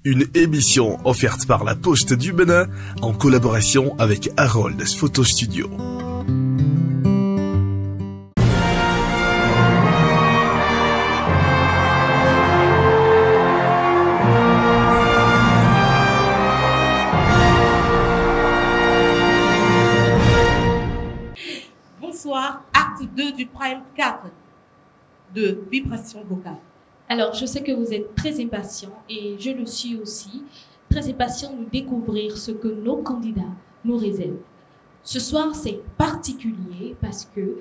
Une émission offerte par la Poste du Bénin en collaboration avec Harold Photo Studio. Bonsoir, acte 2 du Prime 4 de Vibration vocale. Alors, je sais que vous êtes très impatients et je le suis aussi, très impatient de découvrir ce que nos candidats nous réservent. Ce soir, c'est particulier parce que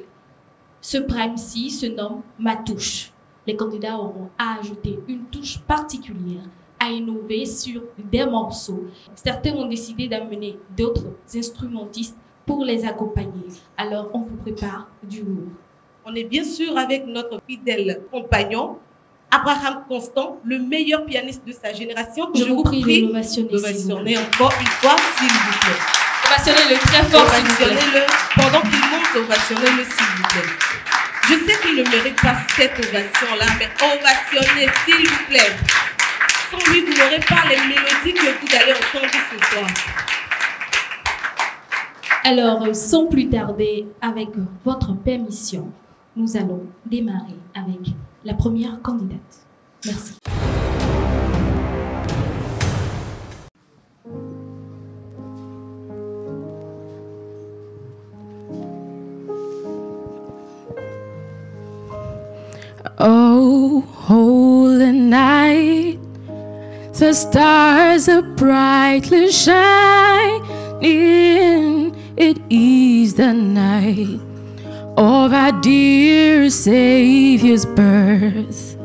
ce Prime-ci se nomme Ma Touche. Les candidats auront à ajouter une touche particulière, à innover sur des morceaux. Certains ont décidé d'amener d'autres instrumentistes pour les accompagner. Alors, on vous prépare du lourd. On est bien sûr avec notre fidèle compagnon, Abraham Constant, le meilleur pianiste de sa génération. Je vous prie de l'ovationner encore une fois, s'il vous plaît. Ovationnez-le très fort, s'il vous plaît. Ovationnez-le pendant qu'il monte, ovationnez-le, s'il vous plaît. Je sais qu'il ne mérite pas cette ovation-là, mais ovationnez, s'il vous plaît. Sans lui, vous n'aurez pas les mélodies que vous allez entendre ce soir. Alors, sans plus tarder, avec votre permission, nous allons démarrer avec la première candidate. Merci. Oh, holy night, the stars are brightly shining. It is the night of our dear Savior's birth.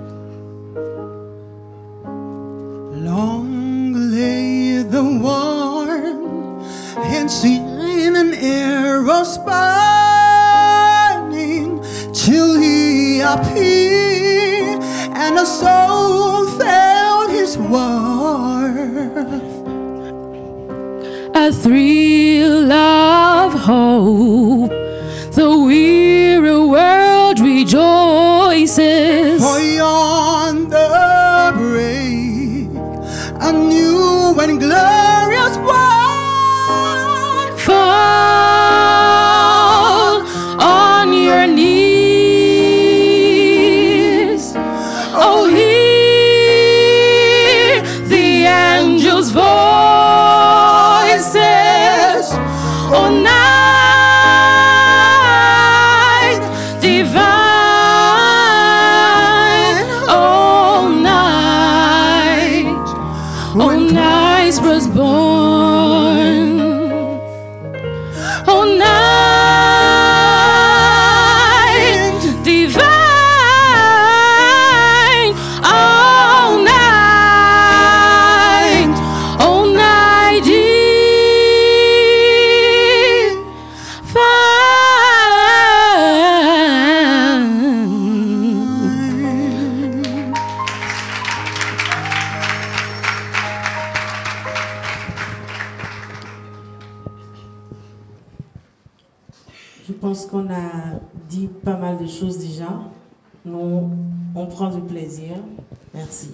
Long lay the warm and seen an arrow sparking till he appeared and the soul felt his worth. A thrill of hope, the weary world rejoices. For yonder break a new and glorious one. Fall on your knees. Oh, hear the angels' voices. Oh, night divine. Oh, night was born. Oh, night divine. Oh, night Je pense qu'on a dit pas mal de choses déjà. Nous, on prend du plaisir. Merci.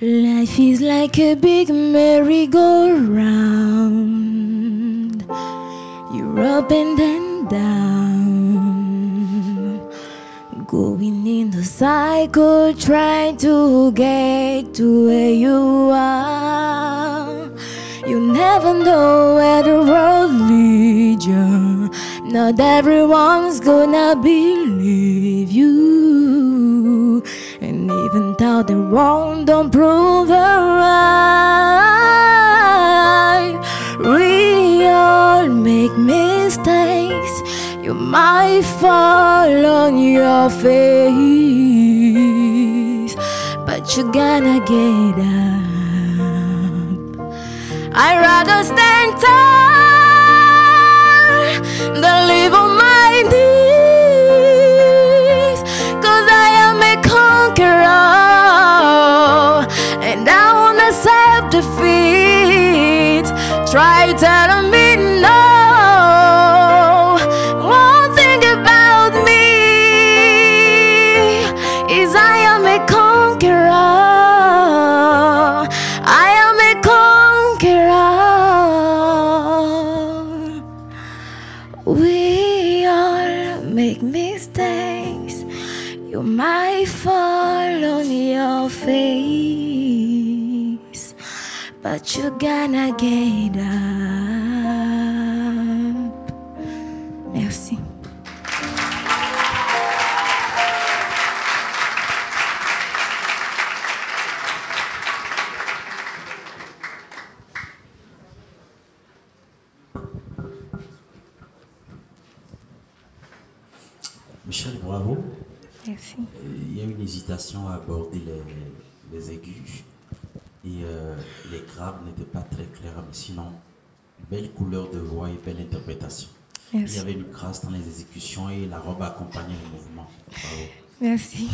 Life is like a big merry-go-round. You're up and then down, going in the cycle, trying to get to where you are. You never know where the road leads you. Not everyone's gonna believe you. And even though the wrong don't prove it right, we all make mistakes. You might fall on your face, but you gotta get up. I'd rather stand tall than live on my knees, 'cause I am a conqueror. try telling me no. One thing about me is I am a conqueror. I am a conqueror. We all make mistakes. You might fall on your face, but you're gonna get up. Merci. Michel, bravo. Merci. Il y a une hésitation à aborder les aigus et les graves n'étaient pas très clairs, mais sinon, belle couleur de voix et belle interprétation. Merci. Il y avait une grâce dans les exécutions et la robe accompagnait le mouvement. Bravo. Merci.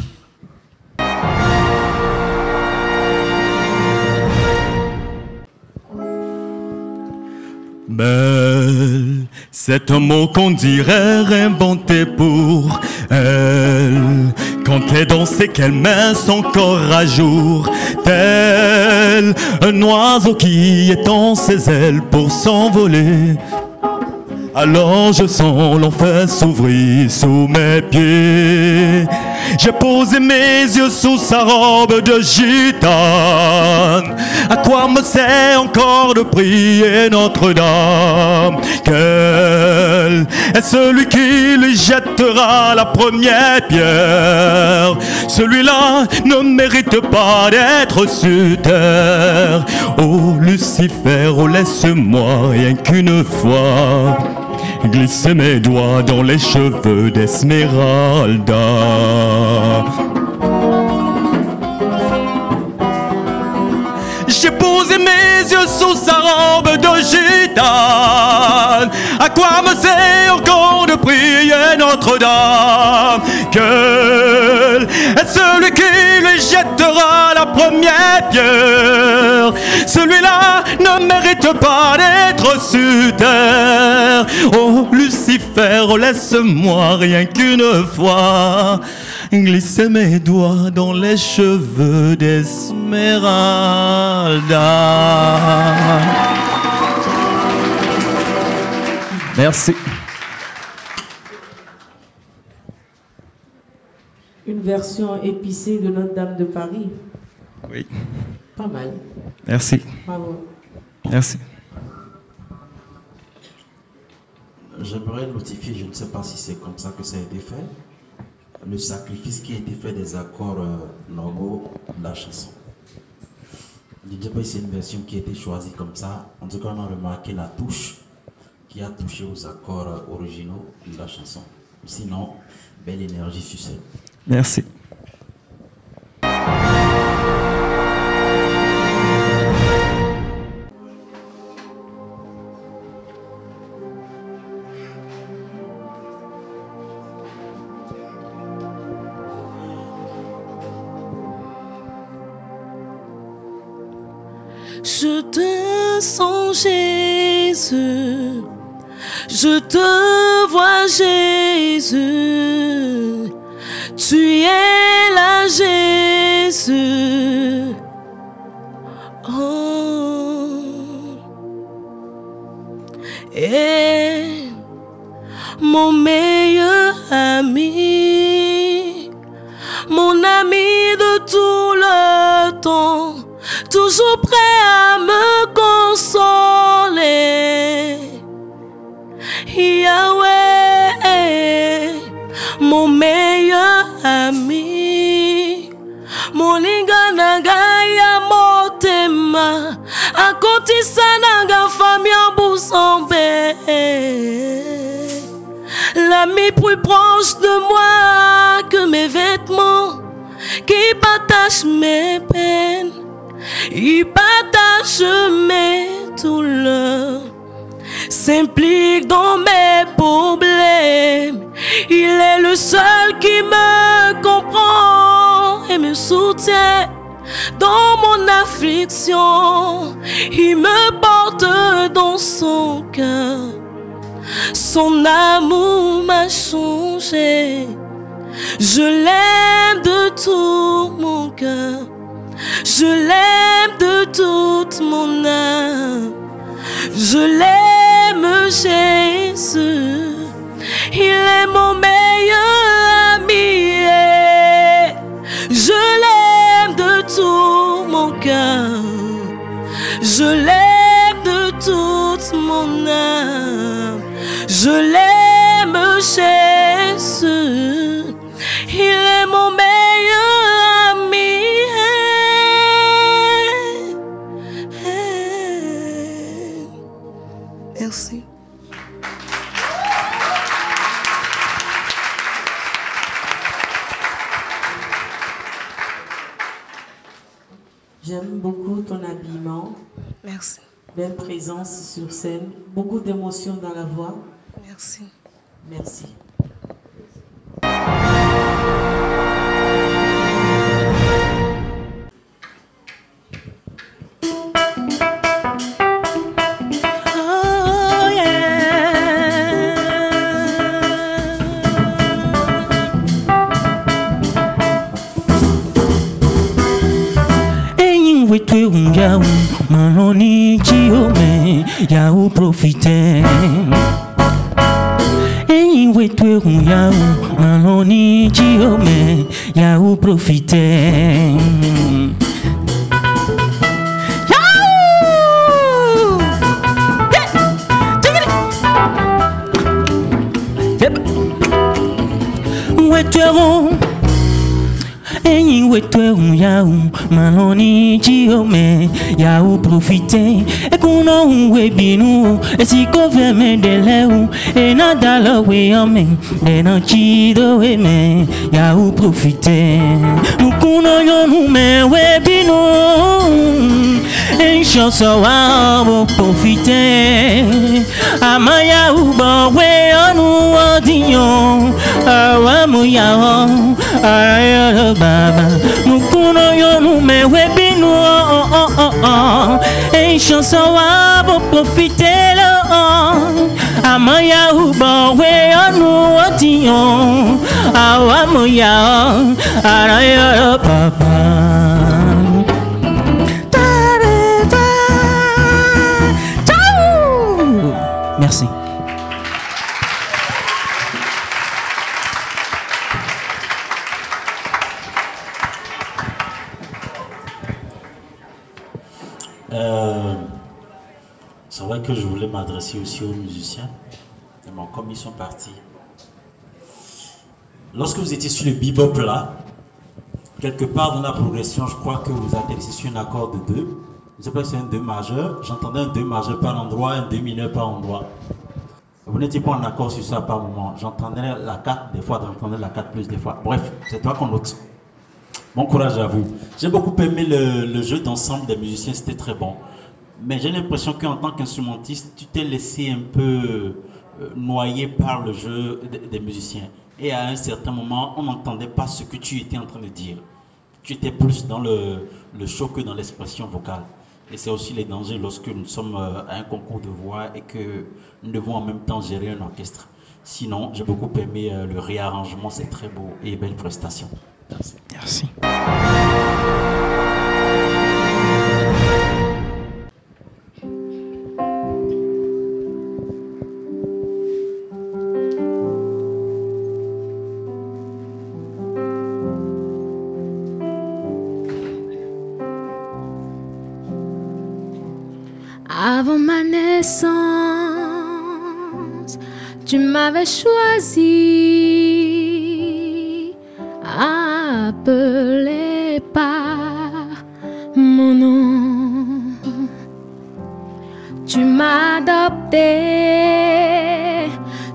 Belle, c'est un mot qu'on dirait inventé pour elle. Quand elle danse et qu'elle met son corps à jour, tel un oiseau qui étend ses ailes pour s'envoler. Alors je sens l'enfer s'ouvrir sous mes pieds. J'ai posé mes yeux sous sa robe de gitane. À quoi me sert encore de prier Notre-Dame? Quel est celui qui lui jettera la première pierre? Celui-là ne mérite pas d'être sur terre. Oh Lucifer, oh laisse-moi rien qu'une fois glisser mes doigts dans les cheveux d'Esmeralda. J'ai posé mes yeux sous sa robe de gitane. À quoi me sert encore de prier Notre-Dame? Quel est celui qui lui jettera la première pierre? Celui-là ne mérite pas d'être sur terre. Oh Lucifer, oh, laisse-moi rien qu'une fois glisser mes doigts dans les cheveux d'Esmeralda. Merci. Une version épicée de Notre-Dame de Paris. Oui. Pas mal. Merci. Bravo. Merci. J'aimerais notifier, je ne sais pas si c'est comme ça que ça a été fait, le sacrifice qui a été fait des accords normaux de la chanson. Je ne sais pas si c'est une version qui a été choisie comme ça. En tout cas, on a remarqué la touche qui a touché aux accords originaux de la chanson. Sinon, belle énergie sur scène. Merci. Je te sens Jésus, je te vois Jésus, tu es là Jésus. Oh. Et mon meilleur ami, mon ami de tout le temps, toujours prêt à me consoler. Yahweh, mon meilleur ami, mon linganagaya motema, akotisa naga famille boussambe. L'ami plus proche de moi que mes vêtements, qui partage mes peines, il partage mes douleurs, s'implique dans mes problèmes. Il est le seul qui me comprend et me soutient dans mon mon affliction, il me porte dans son cœur. Son amour m'a changé. Je l'aime de tout mon cœur. Je l'aime de toute mon âme. Je l'aime, Jésus. Il est mon meilleur ami. Je l'aime de tout mon cœur. Je l'aime de toute mon âme. Je l'aime, Jésus. Il est mon meilleur ami. Merci. J'aime beaucoup ton habillement. Merci. Belle présence sur scène. Beaucoup d'émotions dans la voix. Merci. Merci. Oh yeah. Enyi wetwe unyawu maloni jiome ya uprofite. Enyi wetwe unyawu maloni jiome ya uprofite. Enyi wetwe unyawu maloni jiome ya uprofite. Ekuno uwe binu esiko veme deleu enadalo we ome dena chido we me ya uprofite. Mukuno yonu me we binu enshoso wa uprofite. Amaya uba we onu odiyo awamu ya ayalo baba. Mukuno yonu me we binu enshoso wa uprofite lo. Amaya uba we onu odiyo awamu ya ayalo baba. Merci. C'est vrai que je voulais m'adresser aussi aux musiciens, mais bon, comme ils sont partis. Lorsque vous étiez sur le bebop là, quelque part dans la progression, je crois que vous atterrissez sur un accord de 2. Je ne sais pas si c'est un 2 majeur. J'entendais un 2 majeur par endroit, un 2 mineur par endroit. Vous n'étiez pas en accord sur ça par moment. J'entendais la 4 des fois, j'entendais la 4 plus des fois. Bref, c'est toi qu'on note. Bon courage à vous. J'ai beaucoup aimé le jeu d'ensemble des musiciens, c'était très bon. Mais j'ai l'impression qu'en tant qu'instrumentiste, tu t'es laissé un peu noyer par le jeu des musiciens. Et à un certain moment, on n'entendait pas ce que tu étais en train de dire. Tu étais plus dans le show que dans l'expression vocale. Et c'est aussi les dangers lorsque nous sommes à un concours de voix et que nous devons en même temps gérer un orchestre. Sinon, j'ai beaucoup aimé le réarrangement, c'est très beau et belle prestation. Merci. Merci. Avant ma naissance, tu m'avais choisi, appelé par mon nom. Tu m'as adopté,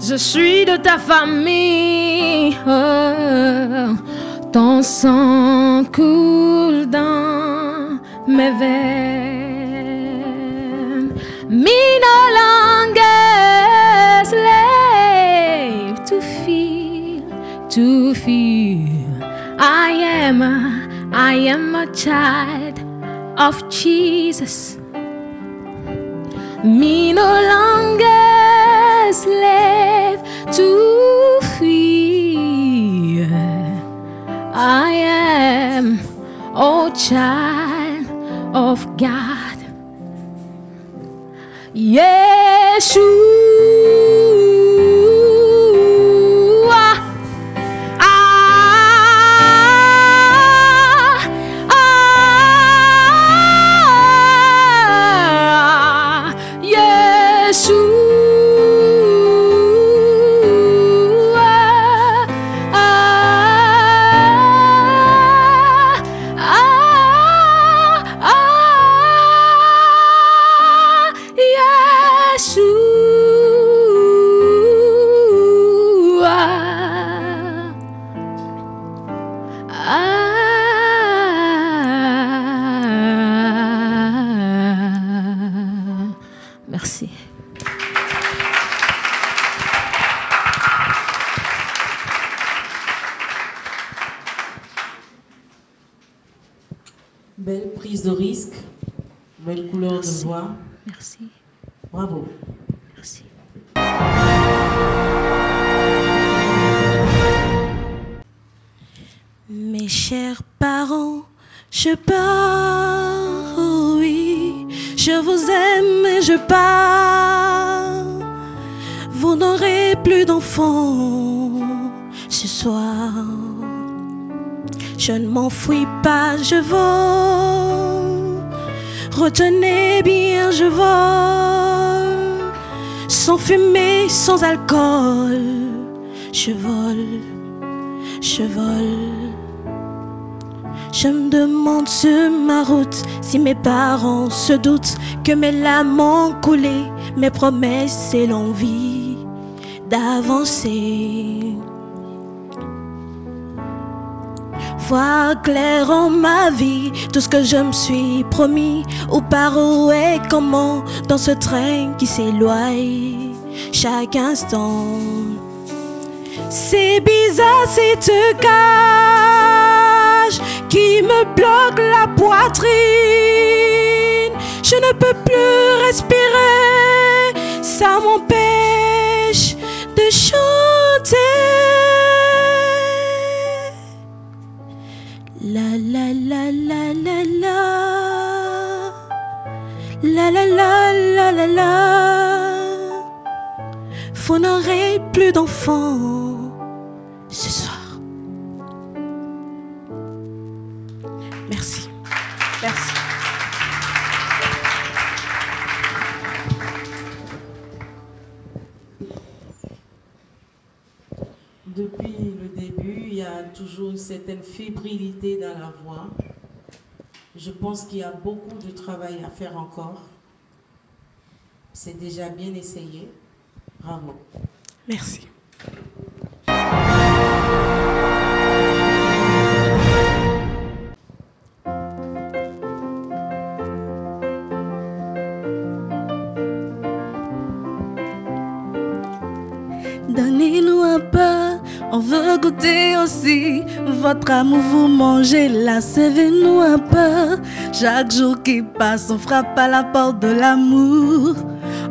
je suis de ta famille. Oh, ton sang coule dans mes veines. Me no longer slave to feel. I am a child of Jesus. Me no longer slave to fear. I am a child of God. Yeshua. Merci. Belle prise de risque, belle couleur de voix. Merci. Bravo. Merci. Mes chers parents, je pars, oh oui, je vous aime et je pars. Vous n'aurez plus d'enfants ce soir. Je ne m'enfuis pas, je vole. Retenez bien, je vole. Sans fumée, sans alcool. Je vole, je vole. Je me demande sur ma route si mes parents se doutent que mes larmes ont coulé, mes promesses et l'envie d'avancer. Voir clair en ma vie, tout ce que je me suis promis, où par où et comment, dans ce train qui s'éloigne chaque instant. C'est bizarre cette cage qui me bloque la poitrine. Je ne peux plus respirer, ça m'empêche de chanter. La la la la la la, la la la la la la. Vous n'aurez plus d'enfants ce soir. Merci. Merci. Depuis le début, il y a toujours une certaine fébrilité dans la voix. Je pense qu'il y a beaucoup de travail à faire encore. C'est déjà bien essayé. Bravo. Merci. Donnez-nous un peu, on veut goûter aussi. Votre amour, vous mangez là, servez-nous un peu. Chaque jour qui passe, on frappe à la porte de l'amour,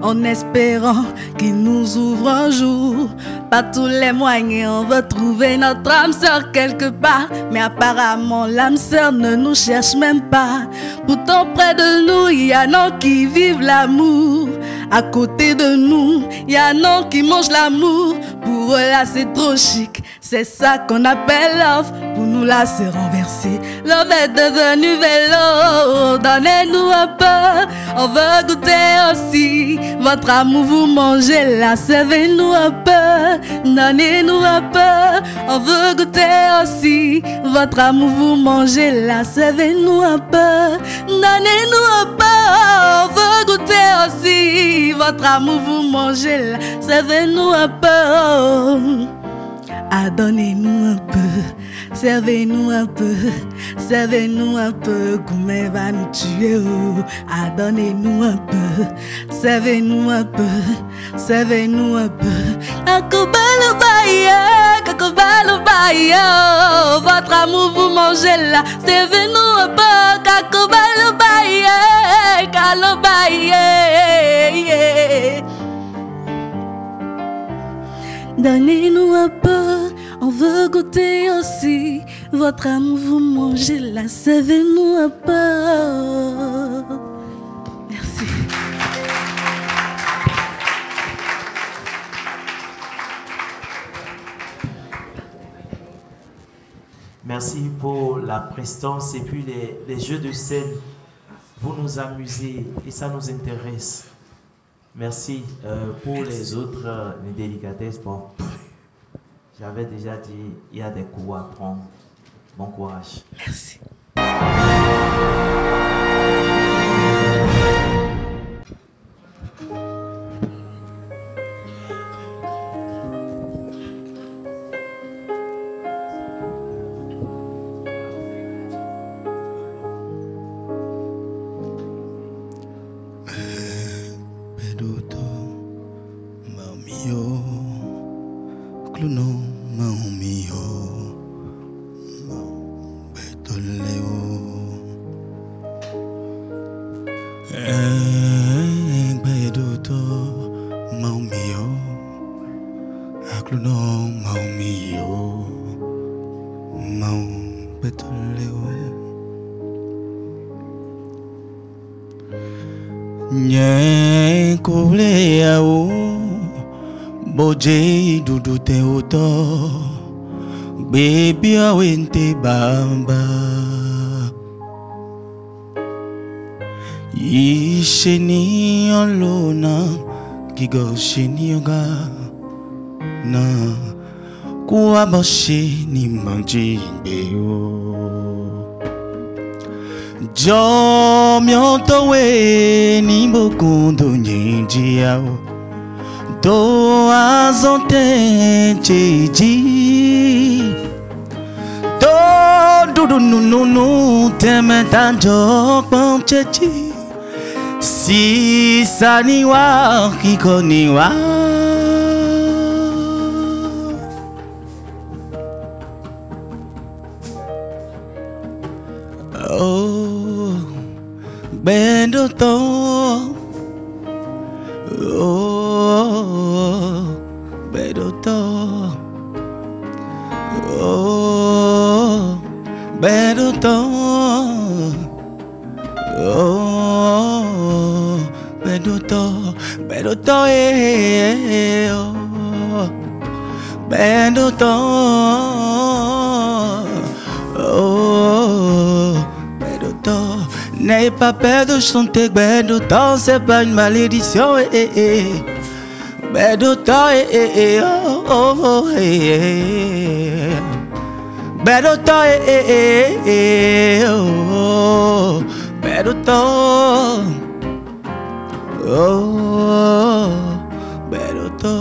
en espérant qu'il nous ouvre un jour. Pas tous les moyens, on veut trouver notre âme sœur quelque part. Mais apparemment, l'âme sœur ne nous cherche même pas. Pourtant, près de nous, il y a non qui vivent l'amour. À côté de nous, il y a non qui mangent l'amour. Pour eux là c'est trop chic, c'est ça qu'on appelle love. Pour nous là c'est renversé, love est devenu vélo. Donnez-nous un peu, on veut goûter aussi. Votre amour vous mangez là, servez-nous un peu. Donnez-nous un peu, on veut goûter aussi. Votre amour vous mangez là, servez-nous un peu. Donnez-nous un peu, on veut goûter aussi. Votre amour vous mangez là, servez-nous un peu. Ah, donnez-nous un peu, servez-nous un peu, servez-nous un peu, Goumé va nous tuer. Oh. Ah, donnez-nous un peu, servez-nous un peu, servez-nous un peu. Kakobalo Baye, Kakobalo Baye, votre amour vous mangez là, servez-nous un peu, Kakobalo Baye. Donnez-nous un peu, on veut goûter aussi. Votre amour, vous mangez là, servez-nous un peu. Merci. Merci pour la prestance et puis les jeux de scène. Vous nous amusez et ça nous intéresse. Merci pour les autres délicatesses. Bon, j'avais déjà dit, il y a des coups à prendre. Bon courage. Merci. Boje dudu te oto baby awente bamba isheni olona gigo sheni yoga na kuwa boshi ni manji beo jo myoto we ni bokundo nyenji yao do azonte cheji do do no teme tanjo pom cheji si saniwa kikoniwa oh bendo to oh, bedoto, oh, bedoto, oh, bedoto, bedoto, oh, bedoto, oh, bedoto. N'ayez pas peur de chanter bedoto, c'est pas une malédiction, bedoto, oh, oh, oh, bedoto, oh, bedoto, oh, bedoto.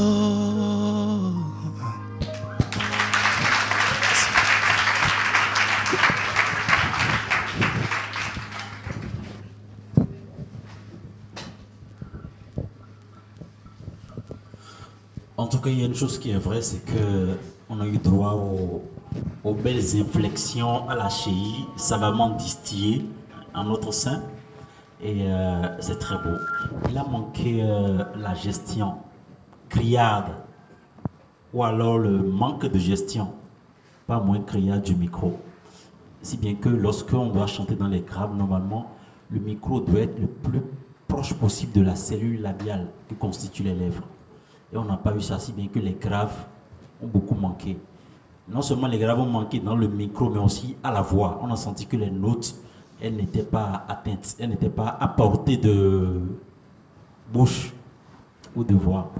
En tout cas, il y a une chose qui est vraie, c'est qu'on a eu droit aux belles inflexions à la chérie, savamment distillées en notre sein. Et c'est très beau. Il a manqué la gestion criarde, ou alors le manque de gestion, pas moins criarde du micro. Si bien que lorsqu'on doit chanter dans les graves, normalement, le micro doit être le plus proche possible de la cellule labiale qui constitue les lèvres. Et on n'a pas eu ça, si bien que les graves ont beaucoup manqué. Non seulement les graves ont manqué dans le micro, mais aussi à la voix. On a senti que les notes, elles n'étaient pas atteintes, elles n'étaient pas à portée de bouche ou de voix.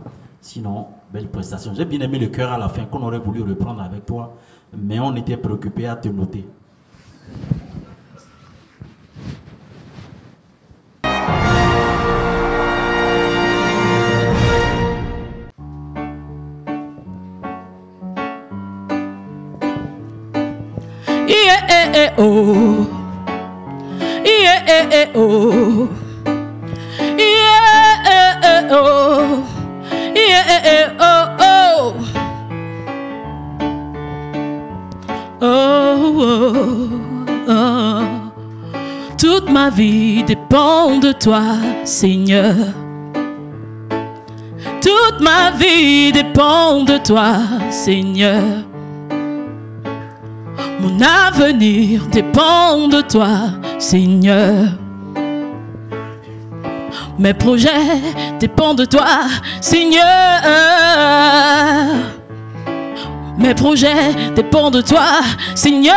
Sinon, belle prestation. J'ai bien aimé le cœur à la fin, qu'on aurait voulu reprendre avec toi, mais on était préoccupé à te noter. Yeah, oh. Yeah, oh. Yeah, oh. Yeah, oh, oh. Oh, oh. Toute ma vie dépend de toi, Seigneur. Toute toute ma vie dépend de toi, Seigneur. Mon avenir dépend de toi, Seigneur. Mes projets dépendent de toi, Seigneur. Mes projets dépendent de toi, Seigneur.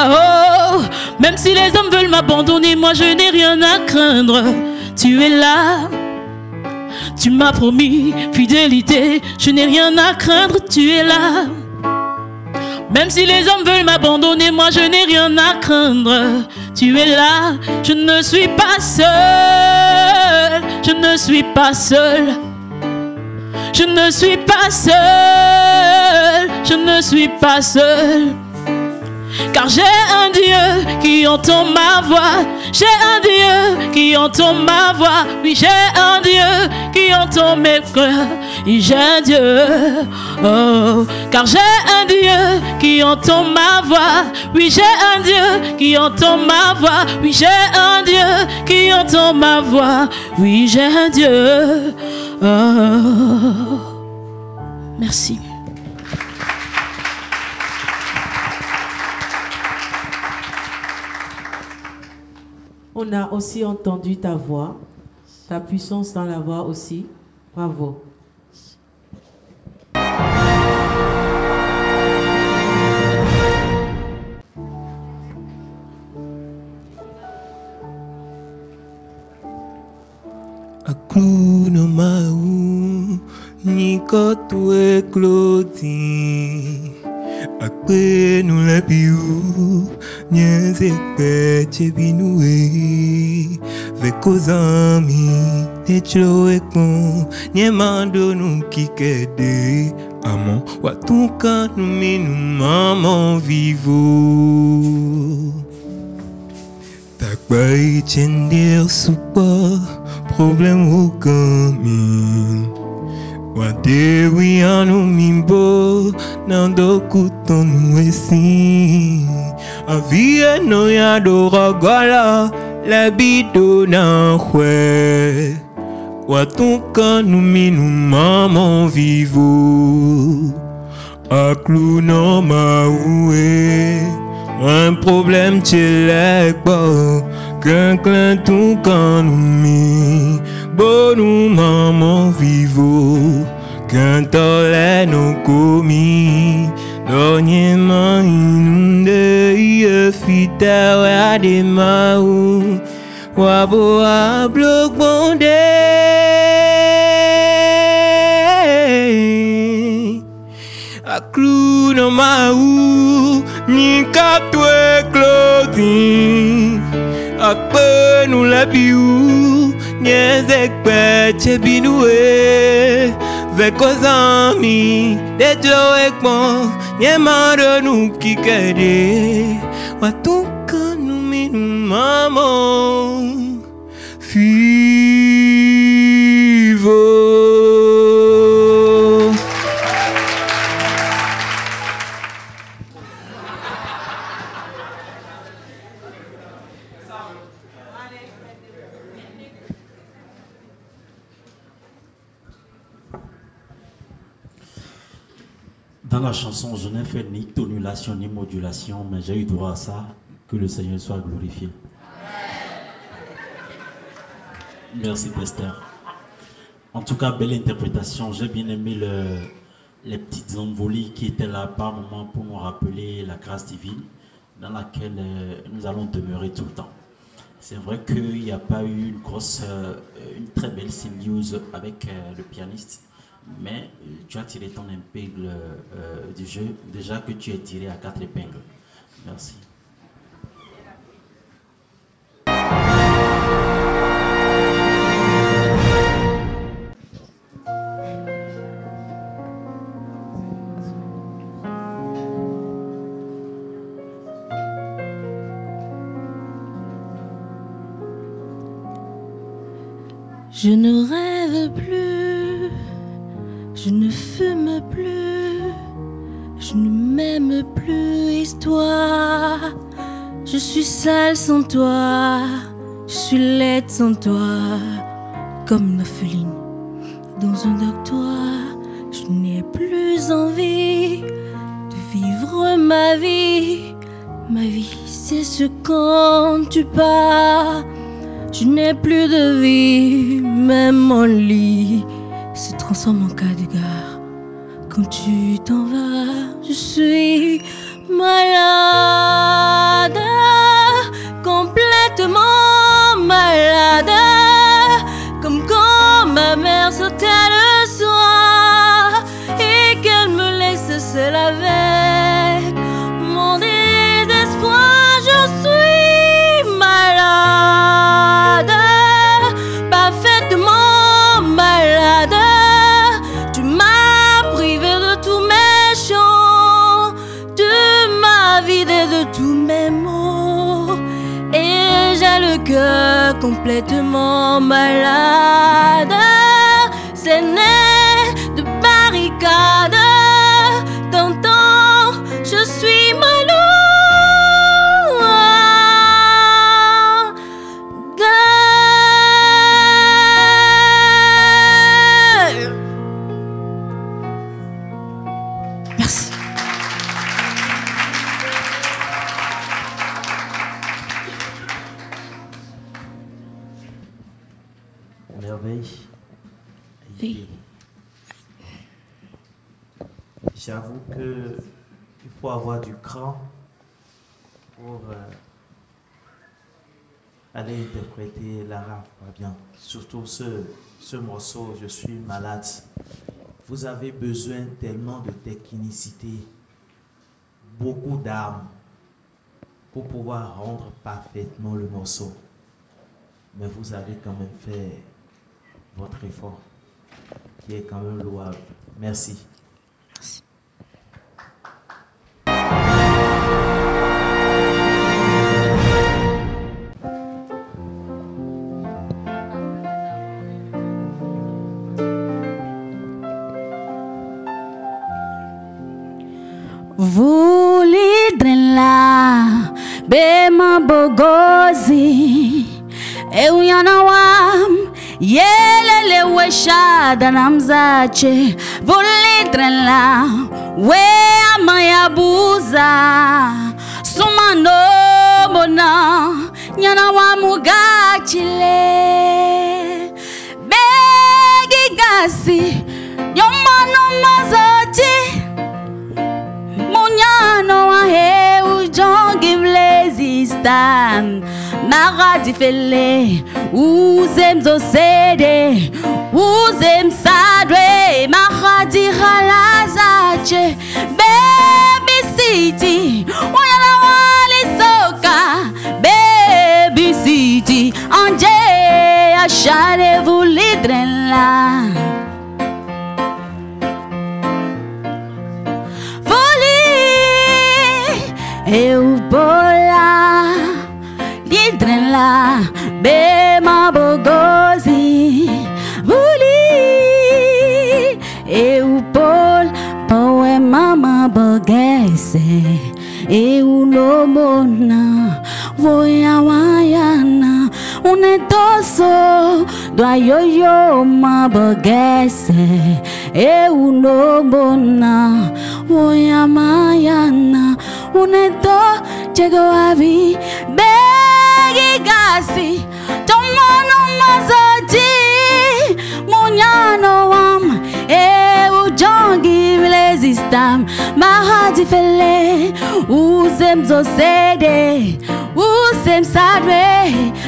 Oh, même si les hommes veulent m'abandonner, moi je n'ai rien à craindre. Tu es là. Tu m'as promis fidélité, je n'ai rien à craindre, tu es là. Même si les hommes veulent m'abandonner, moi je n'ai rien à craindre. Tu es là, je ne suis pas seul. Je ne suis pas seul. Je ne suis pas seul. Je ne suis pas seul. Car j'ai un Dieu qui entend ma voix. J'ai un Dieu qui entend ma voix. Oui, j'ai un Dieu qui entend mes cœurs. Et j'ai un Dieu, oh, car j'ai un Dieu qui entend ma voix. Oui, j'ai un Dieu qui entend ma voix. Oui, j'ai un Dieu qui entend ma voix. Oui, j'ai un Dieu, oh. Merci. On a aussi entendu ta voix, ta puissance dans la voix aussi. Bravo. Hakuna mau nikotwe kloti akwenu labiu nyeze peche binue vekozami techoeko nyemando nukikede amon watuka numinu maman vivo takbai chender supa problème au camin Wadewi anu mimbo nando kutonu esi avie no yadora gala la bido na hwe watuka numinu maman vivo aklu no maue un problème chelekbo Clin tout canumi Bonu maman vivo Cantole no comi Donye ma inunde Ie fita wa de mau Wabo a blok bonde Aklu no mau Ni katwe clothing Akpe nou la biou Nyezek peche binoué Veko zami De jo ekman Nyemando nou kikede Watuka nou minu maman Fivo Dans la chanson, je n'ai fait ni tonulation ni modulation, mais j'ai eu droit à ça. Que le Seigneur soit glorifié. Merci, Esther. En tout cas, belle interprétation. J'ai bien aimé les petites envolies qui étaient là par moment pour nous rappeler la grâce divine dans laquelle nous allons demeurer tout le temps. C'est vrai qu'il n'y a pas eu une très belle symbiose avec le pianiste. Mais tu as tiré ton épingle du jeu, déjà que tu es tiré à 4 épingles. Merci. Je ne rêve plus, je ne fume plus, je ne m'aime plus, histoire. Je suis sale sans toi, je suis laide sans toi, comme une orpheline. dans un doctorat. Je n'ai plus envie de vivre ma vie. Ma vie, c'est ce quand tu pars. Je n'ai plus de vie, même mon lit se transforme en cas de gare. Quand tu t'en vas, je suis malade, complètement malade, comme quand ma mère sortait le soir et qu'elle me laissait seule avec mon désespoir. Je suis malade, parfaitement malade. Tu m'as privé de tous mes chants, tu m'as vidé de tous mes mots, et j'ai le cœur complètement malade. C'est né de barricades, t'entends, je suis malade. Merci. Merveille. Oui. J'avoue que il faut avoir du cran pour aller interpréter l'arabe bien. Surtout ce morceau, Je suis malade. Vous avez besoin tellement de technicité, beaucoup d'âme pour pouvoir rendre parfaitement le morceau. Mais vous avez quand même fait votre effort, qui est quand même louable. Merci. Merci. Vulidrela bema bogozi Euyana yelele weshada namzache Vulidrela we amayabuza Sumano mona nyana wa mugachile Begi gasi yomano mazoti Munyano wa heu don't give lazy stand Maradi fele Uzem zosede Uzem sadwe Maradi halazache Baby city Oyana wali soka Baby city Anje achare vulidrenla Eu bola lidrenla bema bogozi vuli eu bol poe mama bogese eu no mona voya wayana unetoso do ayoyo ma bogese eu no mona voya mayana uneto chego avi begi gasi tomono mazoti munyano wam eu jongi resistam mahadi fele uzem zosede uzem sadwe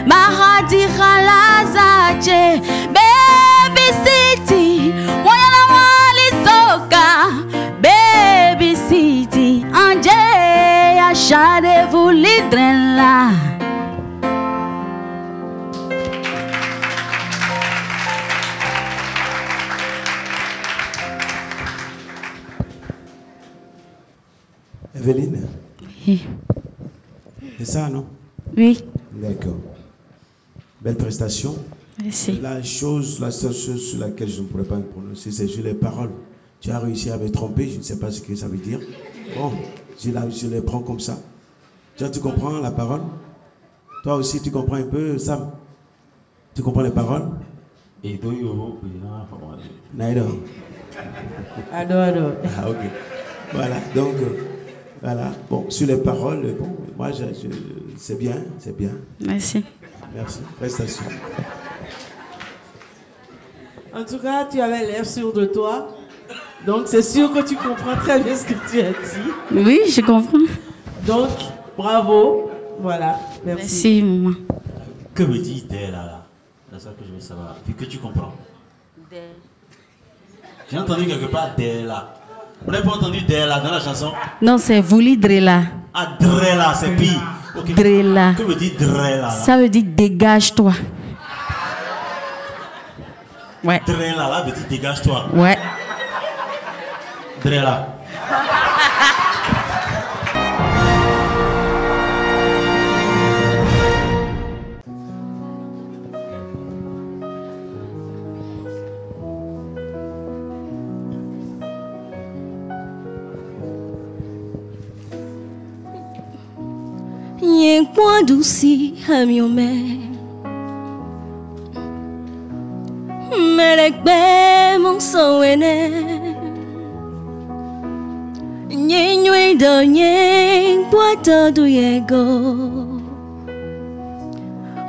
mahadi khalazache baby city wayana wali soka baby city anje Acharez-vous l'hydrène là. Evelyne. Oui. C'est ça, non? Oui. D'accord. Belle prestation. Merci. La seule chose sur laquelle je ne pourrais pas me prononcer, c'est sur les paroles. Tu as réussi à me tromper, je ne sais pas ce que ça veut dire. Bon, je les prends comme ça. Toi, tu comprends la parole? Toi aussi, tu comprends un peu, Sam? Tu comprends les paroles? Et Doyo, Naïdo. Ado. Ah, ok. Voilà, donc, voilà. Bon, sur les paroles, bon, moi, c'est bien, c'est bien. Merci. Merci. Prestation. En tout cas, tu avais l'air sûr de toi. Donc, c'est sûr que tu comprends très bien ce que tu as dit. Oui, je comprends. Donc, bravo. Voilà, merci. Merci, maman. Que me dit Dès là? C'est ça que je veux savoir. Puis que tu comprends. J'ai entendu quelque part Dès là. Vous n'avez pas entendu Dès là dans la chanson? Non, c'est Vouli Drella. Ah, Drella, c'est pire. Okay. Drella. Que veut dire Drella? Ça veut dire dégage-toi. Ouais. Drella, là, veut dire dégage-toi. Ouais. Drella. Yen kwa douci amiome Melek be mon sowene Yen nywe do yen kwa to du yego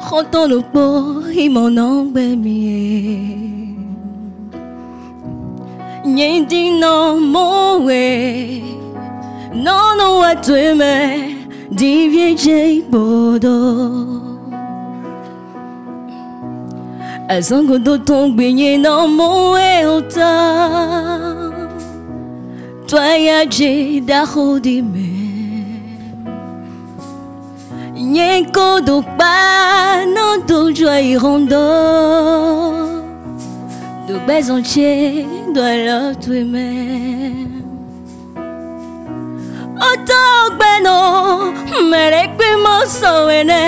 Khoton lo po imonon be mi Yen di no mo we No no wa me Divye bodo Azango do tombe non mo eota Toya je da hodime Nyenko do pa no do joy rondo Do bezonche do love to me Otogbeno merekpe mosowene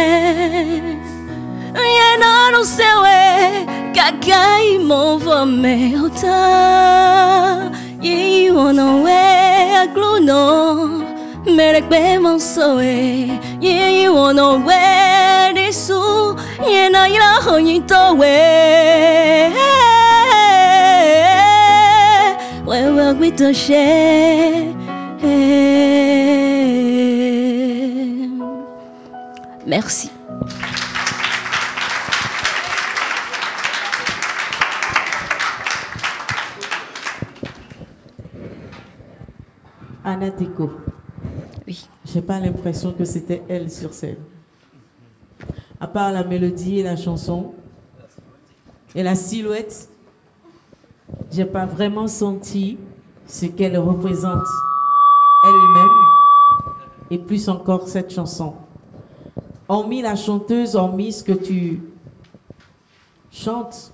Yena no sewe kakai mo vome ota Ye wono we agluno merekpe mosowe Ye wono we disu Yena ila honyito we We me to share Merci. Anna Teko. Oui. J'ai pas l'impression que c'était elle sur scène. À part la mélodie et la chanson et la silhouette, j'ai pas vraiment senti ce qu'elle représente elle-même et plus encore cette chanson. Hormis la chanteuse, hormis ce que tu chantes,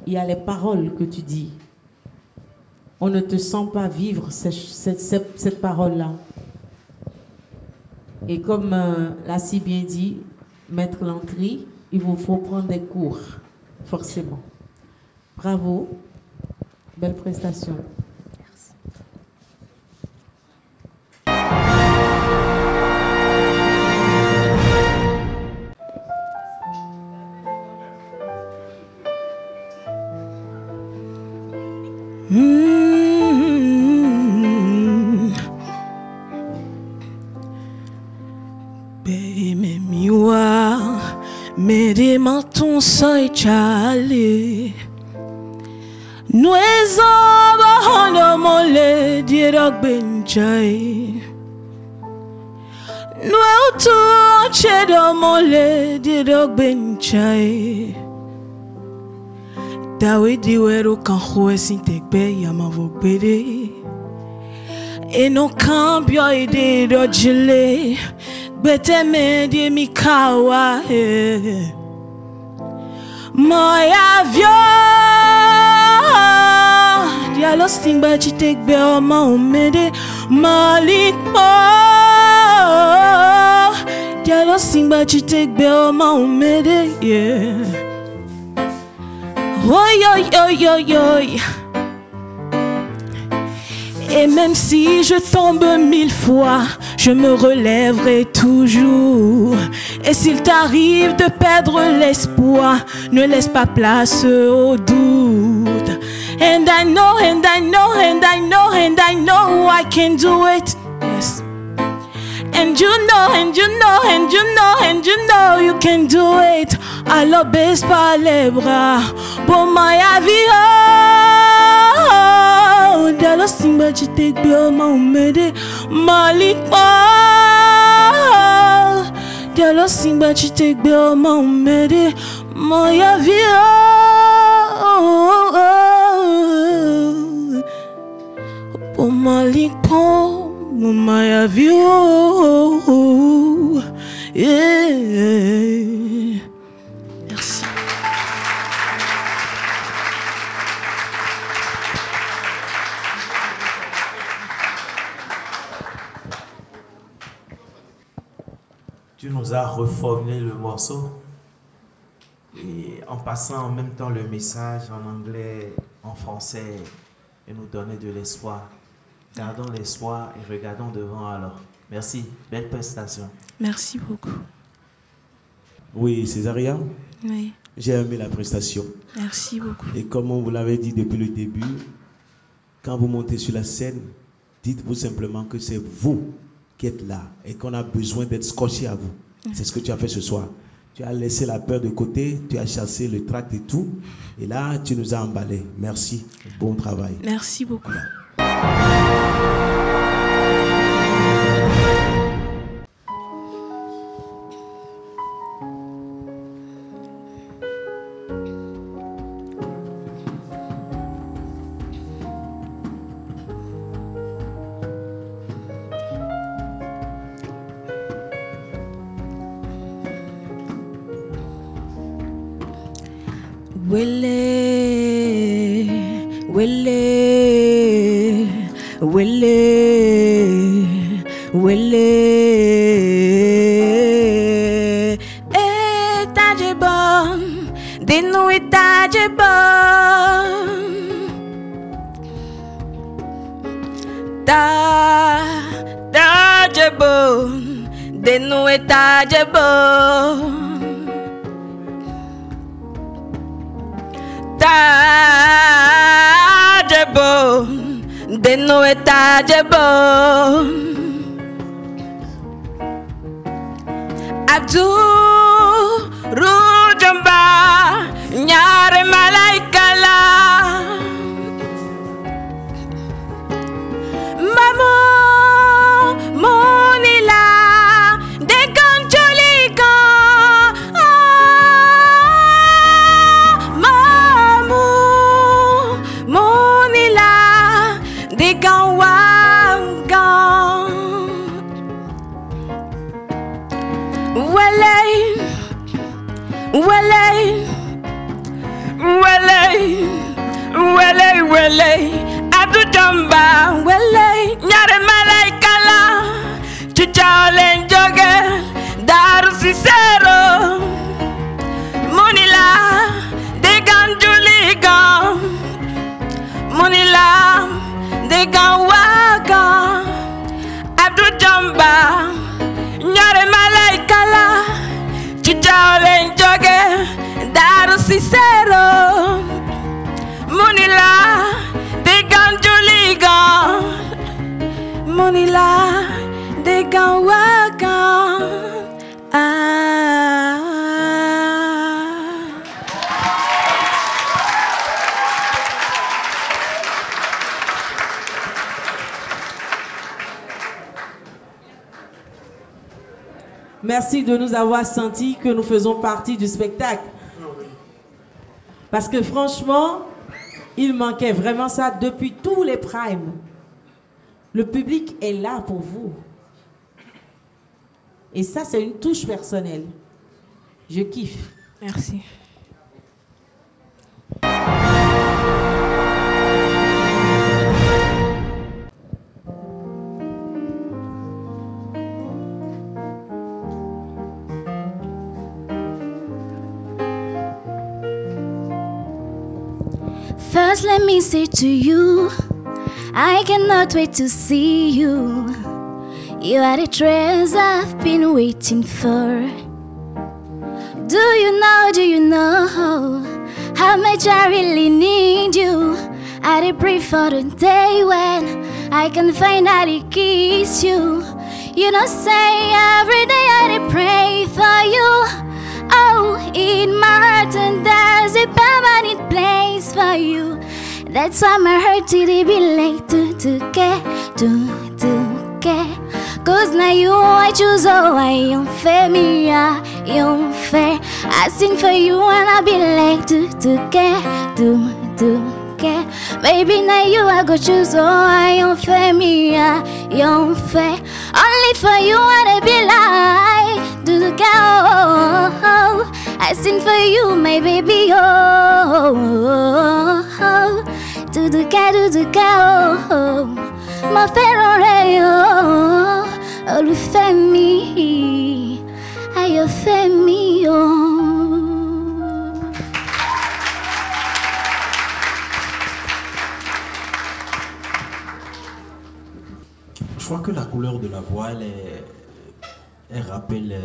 il y a les paroles que tu dis. On ne te sent pas vivre cette parole-là. Et comme l'a si bien dit Maître Lantry, il vous faut prendre des cours, forcément. Bravo, belle prestation. Mede maton soy chale Nuezo bahondo mole dirok benchai Nueutu chedo mole dirok benchai Dawe diwero kan khwe sintekbe yamavok bede Eno cambio ide dojile Bete medie mikawa Moya vyo Dialo stingba chitekbe oma umede Malik mo Dialo stingba chitekbe oma umede Yeah Oi oi oi oi oi Et même si je tombe 1000 fois, je me relèverai toujours. Et s'il t'arrive de perdre l'espoir, ne laisse pas place au doute. And I know, and I know, and I know, and I know I can do it. Yes. And you know, and you know, and you know, and you know you can do it. Alors baisse pas les bras. Bon, ma vie, oh. Dalo simba tu te bio ma umede malik pa. Dalo simba tu te bio ma umede ma vie, oh. Bon malik pa. My view, yeah. Merci. Tu nous as reformulé le morceau et en passant en même temps le message en anglais, en français et nous donner de l'espoir. Gardons l'espoir et regardons devant alors. Merci, belle prestation. Merci beaucoup. Oui, Césaria. Oui. J'ai aimé la prestation. Merci beaucoup. Et comme on vous l'avait dit depuis le début, quand vous montez sur la scène, dites-vous simplement que c'est vous qui êtes là et qu'on a besoin d'être scotché à vous. C'est ce que tu as fait ce soir. Tu as laissé la peur de côté, tu as chassé le tract et tout. Et là, tu nous as emballés. Merci. Bon travail. Merci beaucoup. Merci de nous avoir senti que nous faisons partie du spectacle. Parce que franchement, il manquait vraiment ça depuis tous les primes. Le public est là pour vous. Et ça, c'est une touche personnelle. Je kiffe. Merci. First, let me say to you, I cannot wait to see you. You are the treasure I've been waiting for. Do you know how much I really need you? I did pray for the day when I can finally kiss you. You know, say every day I did pray for you. Oh, in my heart and there's a permanent place for you. That's why my heart did be like to care. Cause now you I choose, oh I am fair, me I am fair. I sing for you and I be like to care. Baby now you I go choose, oh I am fair, me I am fair. Only for you I be like to care, oh. I sing for you my baby, oh. To care, oh. Ma ferrore, oh. Le famille, aïe famille. Je crois que la couleur de la voix, elle rappelle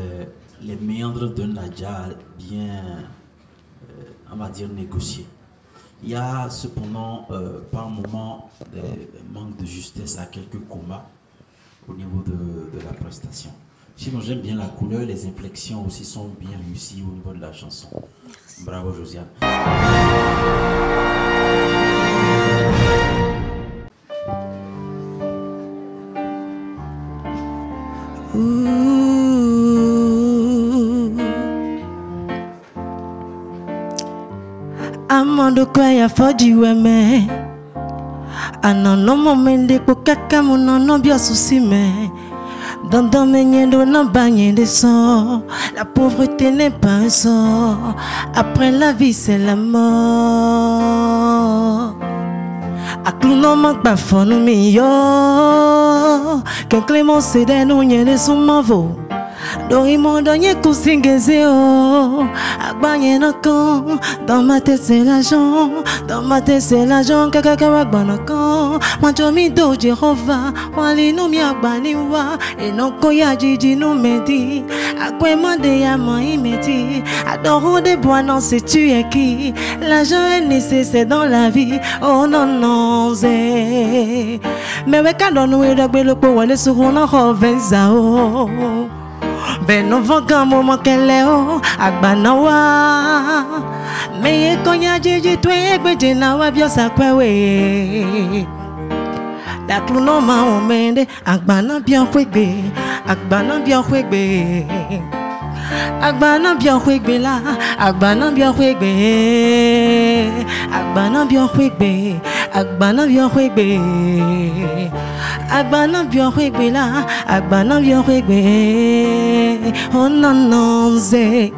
les méandres d'un Nadia bien, on va dire, négocié. Il y a cependant, par moment, des manques de justesse à quelques combats au niveau de la prestation. Sinon, j'aime bien la couleur, les inflexions aussi sont bien réussies au niveau de la chanson. Merci. Bravo, Josiane. Amando kwa ya foji weme Anono momende ko kaka monono bio souci me Dans menyendo na bagné de sang. La pauvreté n'est pas un sort. Après la vie c'est la mort. Akluno manque pas fonu mi yo. Qu'un clément c'est des nouilles de son mavo. Dori mon dernier coup singezeo. Akbanye na con. Dans ma tête c'est l'argent. Dans ma tête c'est l'argent. Kakaka wakbana con. Manjo mi do Jehova. Wali no mi akbani wa. Et non koya jiji no medi. Akwe mande ya ma imeti. Adoro des bois non c'est tu es qui. L'argent est nécessaire dans la vie. Oh non non c'est. Mais we ka don we dogbe lo po wale sur on revenza oh. Ben non vanga moment qu'elle o agbanawa. Mais konya jiji tu egbe na wa bio sakwe. La clown ma omende agbana bien kwegbe. Agbana bien kwegbe. Agbana bien kwegbe la. Agbana bien kwegbe. Agbana bien kwegbe. Agbana bien kwegbe. Agbana bien kwegbe la. Agbana bien kwegbe. Oh non non c'est.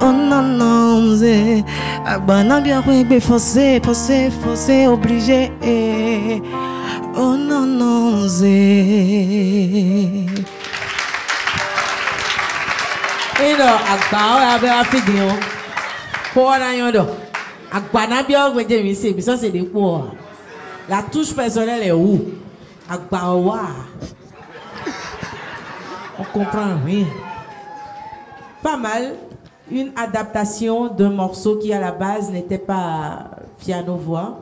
Oh non non c'est. Agbana bien kwegbe forcé forcé forcé obligé. Oh non non c'est. Et non, agba avait affiné. Pour un yondo. Agba n'a bien regardé mais ça c'est des poids. La touche personnelle est où? Agba wa. On comprend rien. Pas mal. Une adaptation d'un morceau qui à la base n'était pas piano-voix.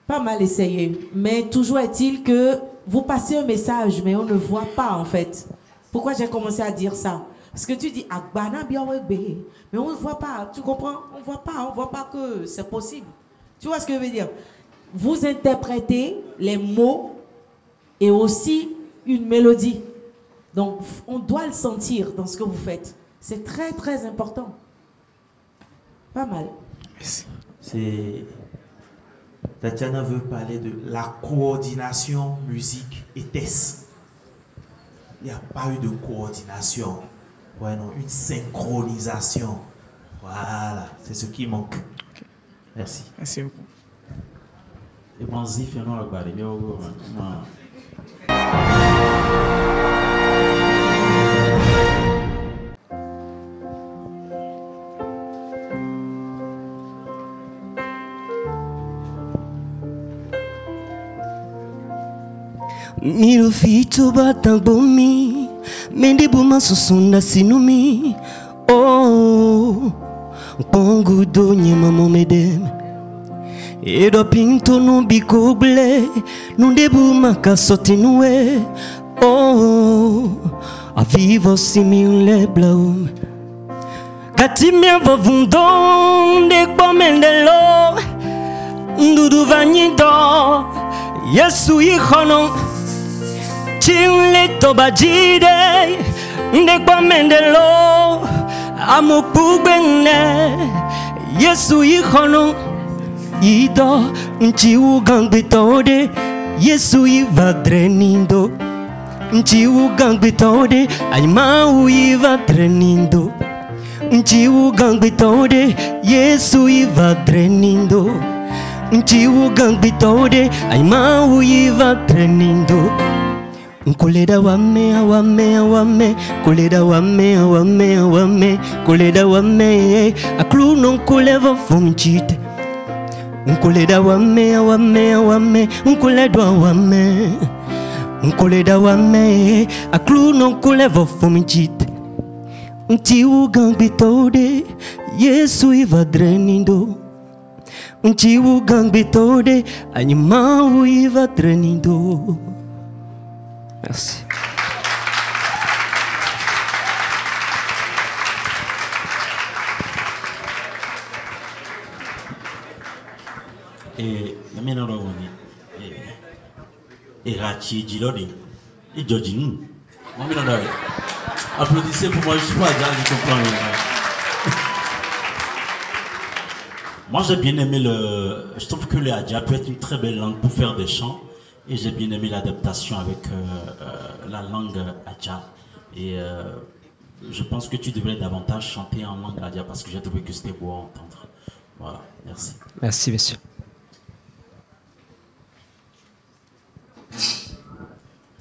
Pas mal essayé. Mais toujours est-il que vous passez un message, mais on ne voit pas en fait. Pourquoi j'ai commencé à dire ça? Parce que tu dis Agbana Biawegbe, mais on ne voit pas, tu comprends? On voit pas que c'est possible. Tu vois ce que je veux dire? Vous interprétez les mots et aussi une mélodie. Donc on doit le sentir dans ce que vous faites. C'est très très important. Pas mal. C'est... Tatiana veut parler de la coordination musique et test. Il n'y a pas eu de coordination. Ouais, non, une synchronisation. Voilà, c'est ce qui manque. Merci. Merci beaucoup. Et Manzi fait non la Miro fito batang bumi Mende buma susunda sinumi. Oh, pongu do nyema momedem. Edo pinto no bikoble, non debu makasoti nuwe. Oh, a vivo simile blau. Kati mia vovundon de bomendelo, ndudu vanyido, Yesu ihono, chile tobajide, de bomendelo, amukubene, Yesu ihono. Ido nchiu gangbitode Yesu iva drenindo nchiu gangbitode aimau iva drenindo nchiu gangbitode Yesu iva drenindo nchiu gangbitode aimau iva drenindo Nkoleda wame awame awame koleda wame awame awame koleda wame aklu non koleva fomchite Nkoleda wame awame awame nkoledwa wame nkoleda wame aklu non koleva fomchite nti ugangbitode Yesu iva drenindo nti ugangbitode anyima iva drenindo. Merci. Applaudissez pour moi, je suis pas à comprendre. Moi j'ai bien aimé je trouve que le Hadja peut être une très belle langue pour faire des chants. Et j'ai bien aimé l'adaptation avec la langue Hadja. Et je pense que tu devrais davantage chanter en langue Hadja parce que j'ai trouvé que c'était beau à entendre. Voilà, merci. Merci, monsieur.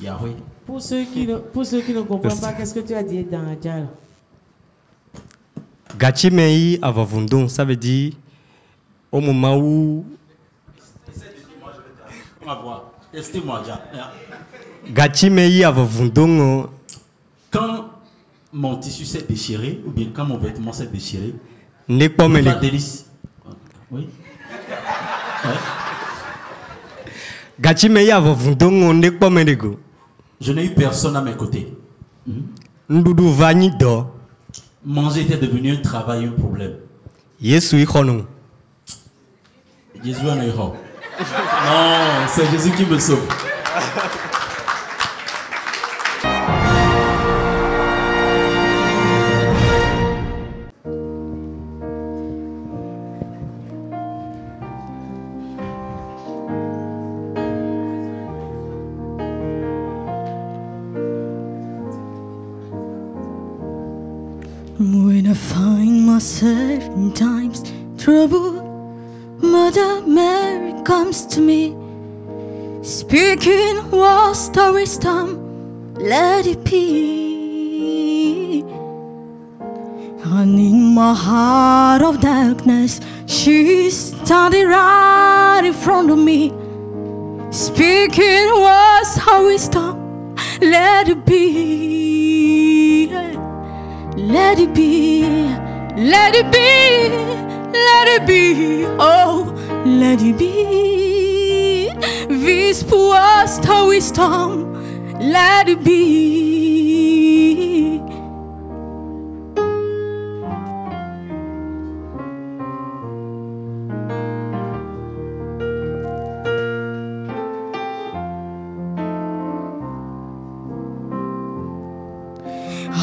Yahweh. Pour ceux qui ne comprennent pas, qu'est-ce que tu as dit dans Hadja? Gachimei avavundon, ça veut dire au moment où. On va voir. Laissez-moi déjà. Gachimei avavundon. Quand mon tissu s'est déchiré, ou bien quand mon vêtement s'est déchiré, n'est pas mêlé. Oui. Gachimei avavundon n'est pas mêlé. Je n'ai eu personne à mes côtés. Ndudu vanido. Manger était devenu un travail, un problème. Yesu ihono. Jésus en est Non, c'est Jésus qui me sauve. When I find myself in times trouble, Mother Mary comes to me, speaking words to wisdom, let it be. And in my heart of darkness, she's standing right in front of me, speaking words of wisdom, let it be. Let it be, let it be, let it be, oh, let it be. This was the wisdom, let it be.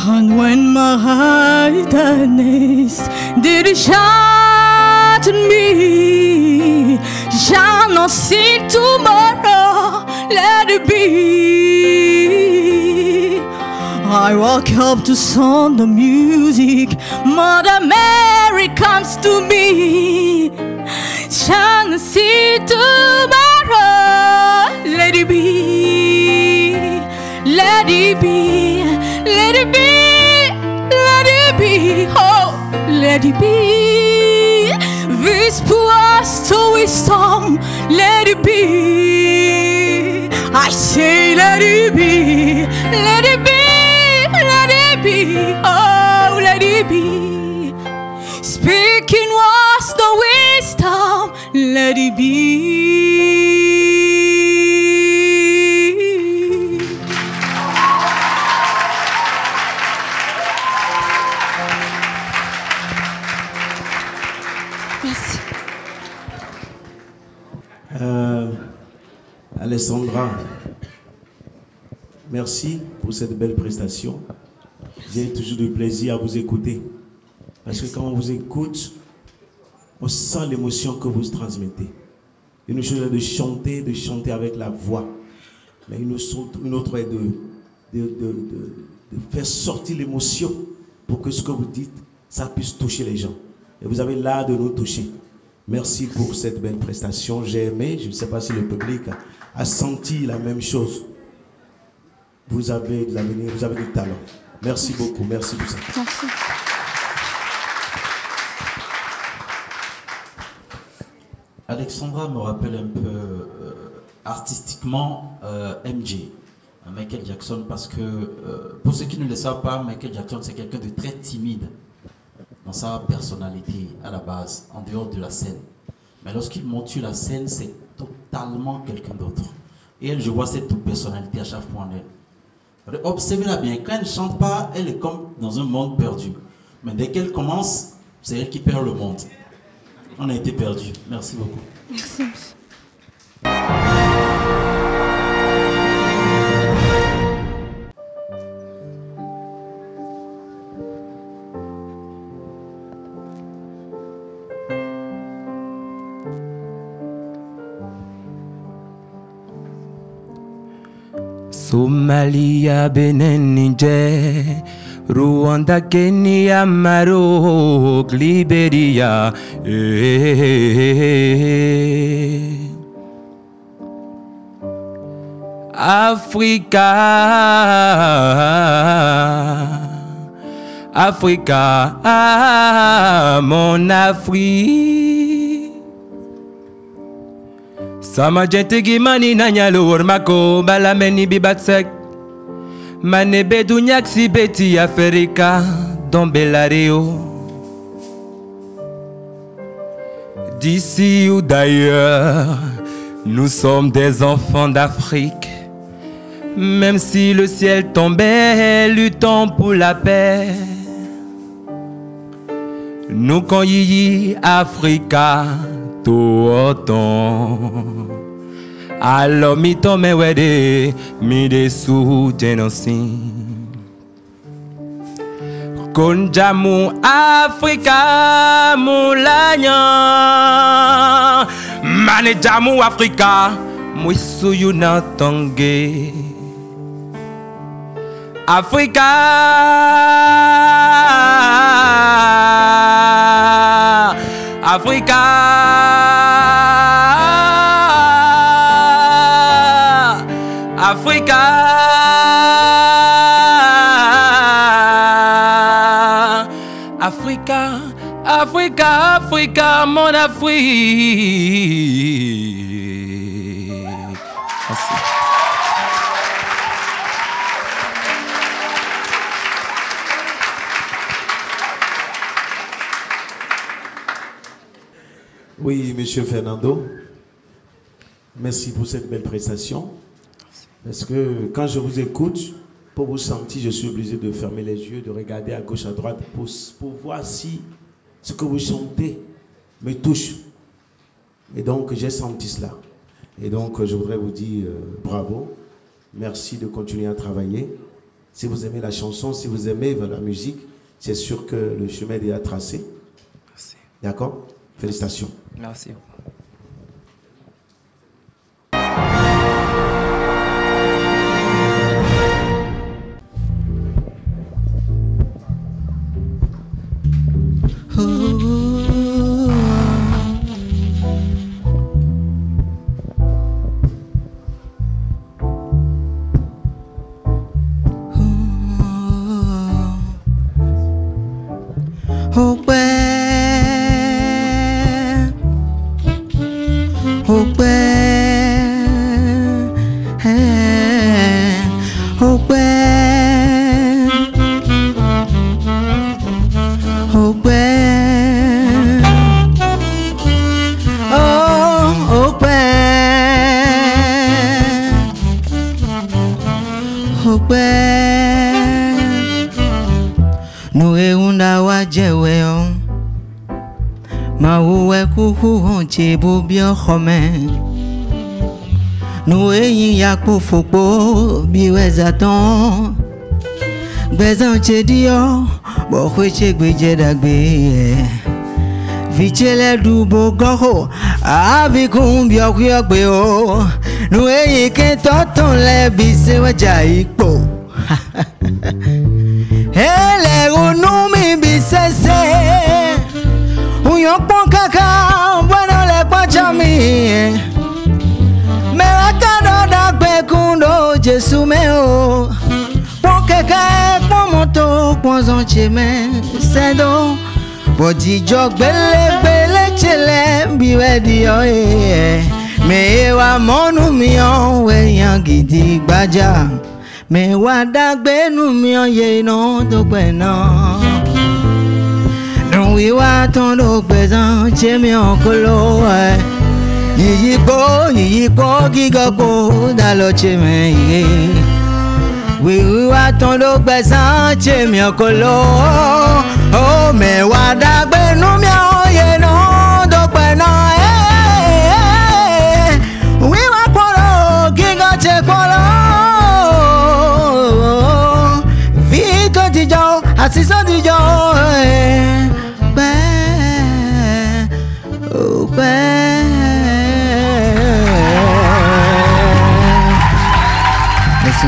And when my heart darkness did shine to me, shall not see tomorrow, let it be. I walk up to sound the music, Mother Mary comes to me, shall not see tomorrow, let it be, let it be, let it be. Oh, let it be. This was to wisdom, let it be. I say, let it be, let it be, oh, let it be. Speaking was the wisdom, let it be. Merci. Alessandra, merci pour cette belle prestation. J'ai toujours du plaisir à vous écouter. Parce que quand on vous écoute, on sent l'émotion que vous transmettez. Une chose est de chanter avec la voix. Mais une autre est de faire sortir l'émotion pour que ce que vous dites, ça puisse toucher les gens. Et vous avez l'art de nous toucher. Merci pour cette belle prestation. J'ai aimé, je ne sais pas si le public a senti la même chose. Vous avez de l'avenir, vous avez du talent. Merci beaucoup, merci pour ça. Merci. Alexandra me rappelle un peu artistiquement MJ, Michael Jackson, parce que pour ceux qui ne le savent pas, Michael Jackson c'est quelqu'un de très timide dans sa personnalité à la base, en dehors de la scène. Mais lorsqu'il monte sur la scène, c'est totalement quelqu'un d'autre. Et elle, je vois cette personnalité à chaque fois en elle. Observez-la bien, quand elle ne chante pas, elle est comme dans un monde perdu. Mais dès qu'elle commence, c'est elle qui perd le monde. On a été perdus. Merci beaucoup. Merci. Somalia, Benin, Niger, Rwanda, Kenya, Maroc, Liberia, Africa, Africa, mon Afrique. Sama gente gimani nanyalo ormako balameni bibatsek Manebe dunyak si beti Afrika dombelareo D'ici ou d'ailleurs, nous sommes des enfants d'Afrique. Même si le ciel tombait, luttons pour la paix. Nous quand yiyi Africa tout autant. Alors mi tome wede mi de sous génocide. Konjamu Africa mulanya mane jamu Africa muisu yunatonge Africa Africa Africa Africa, Africa, Africa, mon Afrique. Merci. Oui, Monsieur Fernando, merci pour cette belle prestation. Parce que quand je vous écoute, pour vous sentir, je suis obligé de fermer les yeux, de regarder à gauche, à droite, pour voir si ce que vous chantez me touche. Et donc, j'ai senti cela. Et donc, je voudrais vous dire bravo. Merci de continuer à travailler. Si vous aimez la chanson, si vous aimez la musique, c'est sûr que le chemin est déjà tracé. Merci. D'accord? Félicitations. Merci. Nous unda wajeweo Mauwe kuku honche bubio home Nous yaku fukbo biweza ton Bezan che dio bo kweche gbeje dagbe Vichele dubo goho avi kumbio kuyogbe o Nous ke toton le bise waja ikpo Ele unumi bisese Uyokpon kaka bueno le pachami Merakado dagbe kundo Jesu meo Pon kaka pon moto pon zonche me Sendo Bodi jog bele chele biwe dio Me wa monu mion we yangidi gbaja Me wa dagbe nu mion ye no to pe no Non wi wa ton do pezan che mi onkolo Yi po gigopo dalo che me Oui wa ton do pezan che mi onkolo Oh me wa dagbe nu mion ye no to pe no Oui wa polo gigo che polo Vito di jo asiso di jo Merci.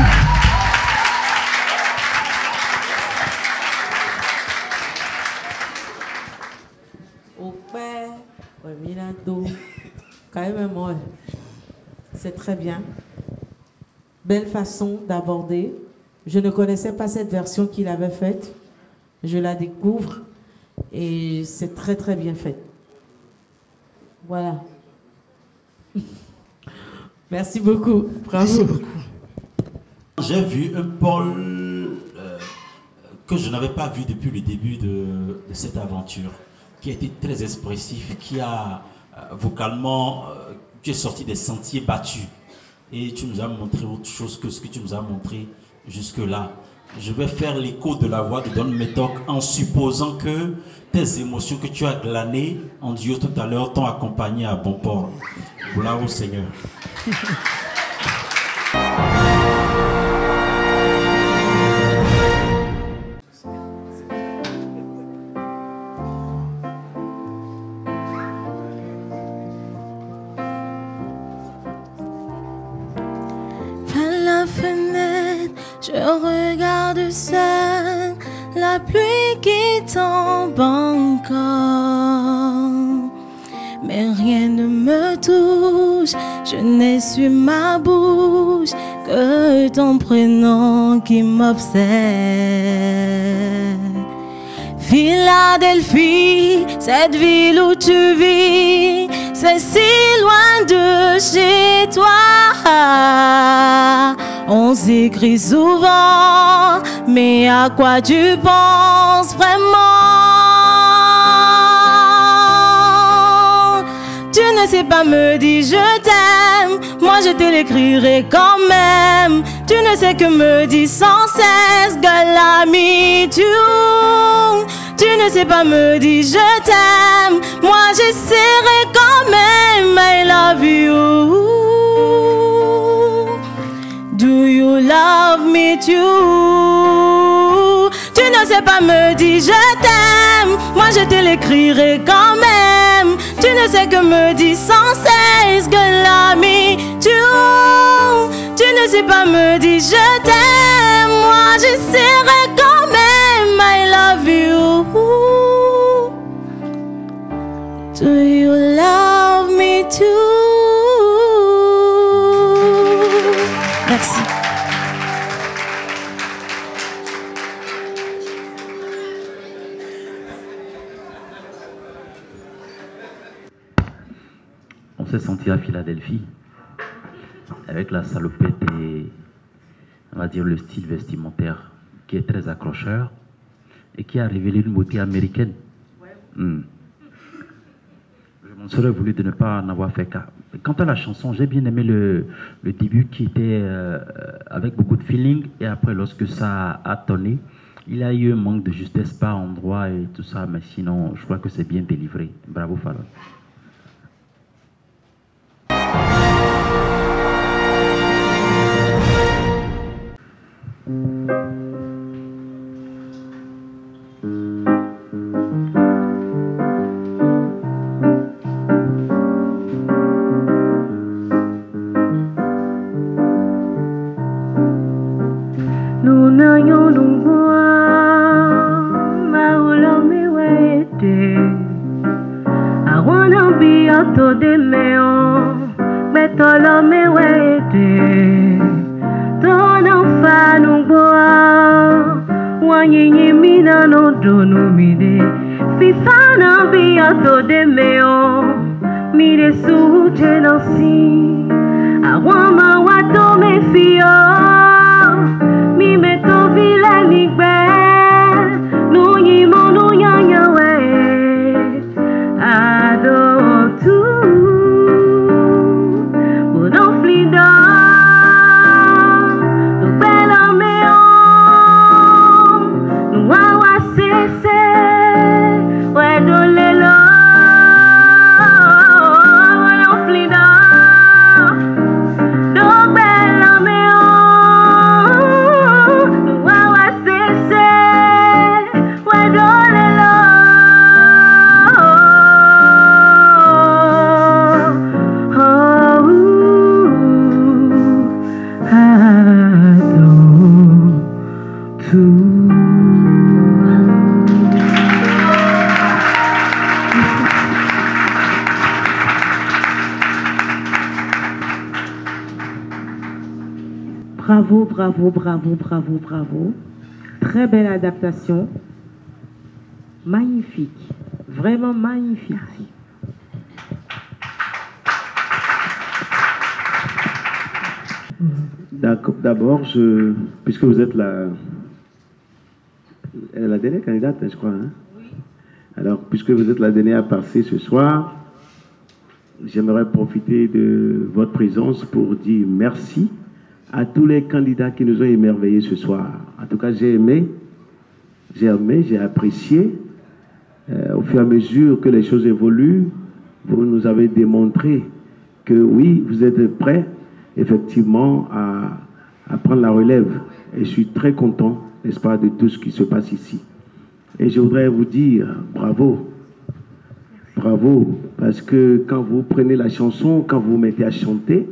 Au père, c'est très bien. Belle façon d'aborder. Je ne connaissais pas cette version qu'il avait faite. Je la découvre et c'est très très bien fait. Voilà. Merci beaucoup. Bravo. Merci beaucoup. J'ai vu un Paul que je n'avais pas vu depuis le début de cette aventure, qui a été très expressif, qui a vocalement, qui est sorti des sentiers battus. Et tu nous as montré autre chose que ce que tu nous as montré jusque-là. Je vais faire l'écho de la voix de Don Metok en supposant que tes émotions que tu as glanées en Dieu tout à l'heure t'ont accompagné à bon port. Gloire au Seigneur. Je regarde seul la pluie qui tombe encore, mais rien ne me touche, je n'ai sur ma bouche que ton prénom qui m'obsède. Philadelphie, cette ville où tu vis, c'est si loin de chez toi. On s'écrit souvent, mais à quoi tu penses vraiment? Tu ne sais pas me dire je t'aime, moi je te l'écrirai quand même. Tu ne sais que me dire sans cesse, girl, I meet you. Tu ne sais pas me dire je t'aime, moi j'essaierai quand même, I love you. Do you love me too? Tu ne sais pas me dire je t'aime, moi je te l'écrirai quand même. Tu ne sais que me dire sans cesse, girl, I meet you. Tu ne sais pas me dire je t'aime, moi j'essaierai quand même, I love you. Do you love me too? Merci. On s'est senti à Philadelphie avec la salopette et on va dire le style vestimentaire qui est très accrocheur et qui a révélé une beauté américaine. Je m'en serais voulu de ne pas en avoir fait cas. Quant à la chanson, j'ai bien aimé le début qui était avec beaucoup de feeling et après lorsque ça a tonné, Il y a eu un manque de justesse par endroit et tout ça, mais sinon, je crois que c'est bien délivré. Bravo, Fallon. Bravo, bravo, bravo, bravo, bravo. Très belle adaptation. Magnifique. Vraiment magnifique. D'abord, puisque vous êtes la dernière candidate, je crois. Hein? Oui. Alors, puisque vous êtes la dernière à passer ce soir, j'aimerais profiter de votre présence pour dire merci à tous les candidats qui nous ont émerveillés ce soir. En tout cas, j'ai aimé, j'ai apprécié. Au fur et à mesure que les choses évoluent, vous nous avez démontré que oui, vous êtes prêts, effectivement, à prendre la relève. Et je suis très content, n'est-ce pas, de tout ce qui se passe ici. Et je voudrais vous dire bravo. Bravo, parce que quand vous prenez la chanson, quand vous vous mettez à chanter,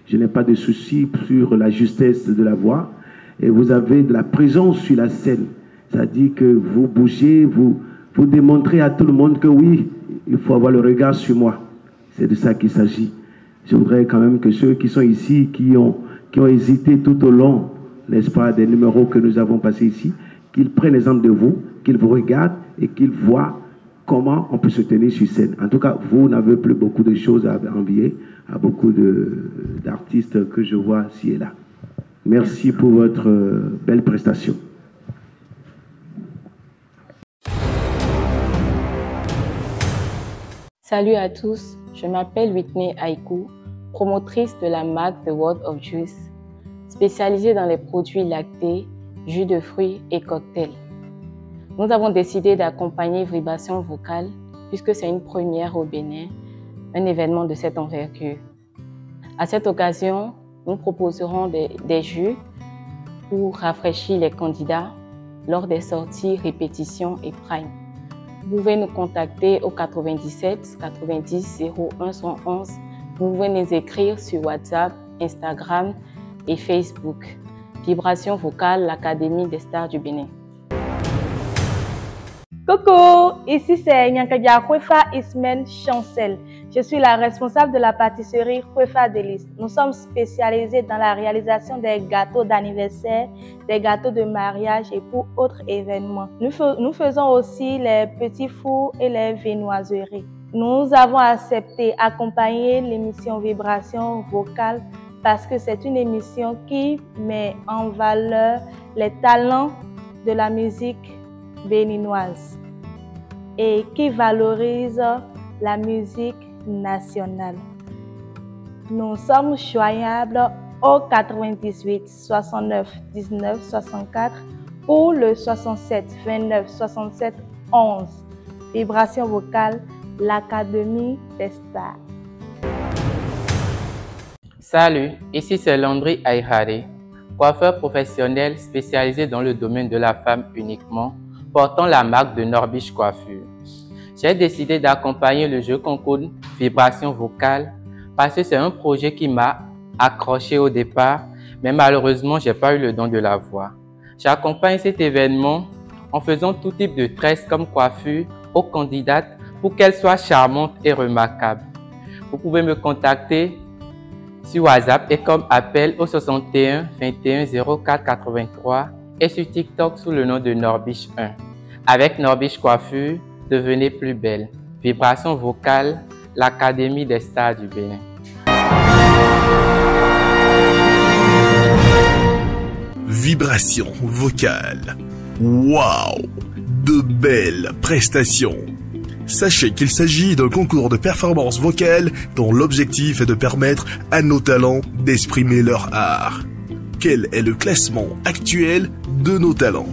je n'ai pas de souci sur la justesse de la voix. Et vous avez de la présence sur la scène. C'est-à-dire que vous bougez, vous démontrez à tout le monde que oui, il faut avoir le regard sur moi. C'est de ça qu'il s'agit. Je voudrais quand même que ceux qui sont ici, qui ont hésité tout au long, n'est-ce pas, des numéros que nous avons passés ici, qu'ils prennent exemple de vous, qu'ils vous regardent et qu'ils voient comment on peut se tenir sur scène. En tout cas, vous n'avez plus beaucoup de choses à envier à beaucoup d'artistes que je vois ci et là. Merci pour votre belle prestation. Salut à tous, je m'appelle Whitney Aikou, promotrice de la marque The World of Juice, spécialisée dans les produits lactés, jus de fruits et cocktails. Nous avons décidé d'accompagner Vibration Vocale puisque c'est une première au Bénin, un événement de cette envergure. À cette occasion, nous proposerons des jus pour rafraîchir les candidats lors des sorties, répétitions et prime. Vous pouvez nous contacter au 97 90 01 111. Vous pouvez nous écrire sur WhatsApp, Instagram et Facebook. Vibration Vocale, l'Académie des Stars du Bénin. Coucou, ici c'est Nyankadia Kwefa Ismen Chancel. Je suis la responsable de la pâtisserie Kwefa Délices. Nous sommes spécialisés dans la réalisation des gâteaux d'anniversaire, des gâteaux de mariage et pour autres événements. Nous faisons aussi les petits fours et les viennoiseries. Nous avons accepté d'accompagner l'émission Vibration Vocale parce que c'est une émission qui met en valeur les talents de la musique béninoise et qui valorise la musique nationale. Nous sommes joignables au 98 69 19 64 ou le 67 29 67 11. Vibration vocale, l'Académie des Stars. Salut, ici c'est Landry Aïhari, coiffeur professionnel spécialisé dans le domaine de la femme uniquement, portant la marque de Norbiche Coiffure. J'ai décidé d'accompagner le jeu concours Vibration vocale parce que c'est un projet qui m'a accroché au départ, mais malheureusement, j'ai pas eu le don de la voix. J'accompagne cet événement en faisant tout type de tresses comme coiffure aux candidates pour qu'elles soient charmantes et remarquables. Vous pouvez me contacter sur WhatsApp et comme appel au 61 21 04 83 et sur TikTok sous le nom de Norbiche 1. Avec Norbiche Coiffure, devenez plus belle. Vibration vocale, l'Académie des Stars du Bénin. Vibration vocale. Waouh! De belles prestations. Sachez qu'il s'agit d'un concours de performance vocale dont l'objectif est de permettre à nos talents d'exprimer leur art. Quel est le classement actuel de nos talents?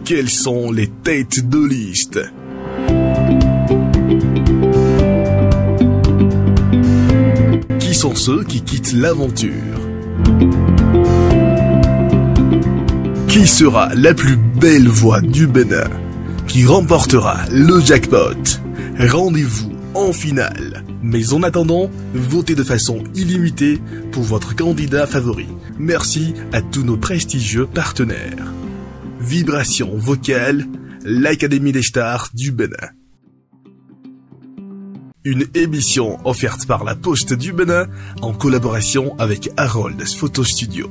Quelles sont les têtes de liste? Qui sont ceux qui quittent l'aventure? Qui sera la plus belle voix du Bénin? Qui remportera le jackpot? Rendez-vous en finale. Mais en attendant, votez de façon illimitée pour votre candidat favori. Merci à tous nos prestigieux partenaires. Vibration vocale, l'Académie des Stars du Bénin. Une émission offerte par la Poste du Bénin en collaboration avec Harold's Photo Studio.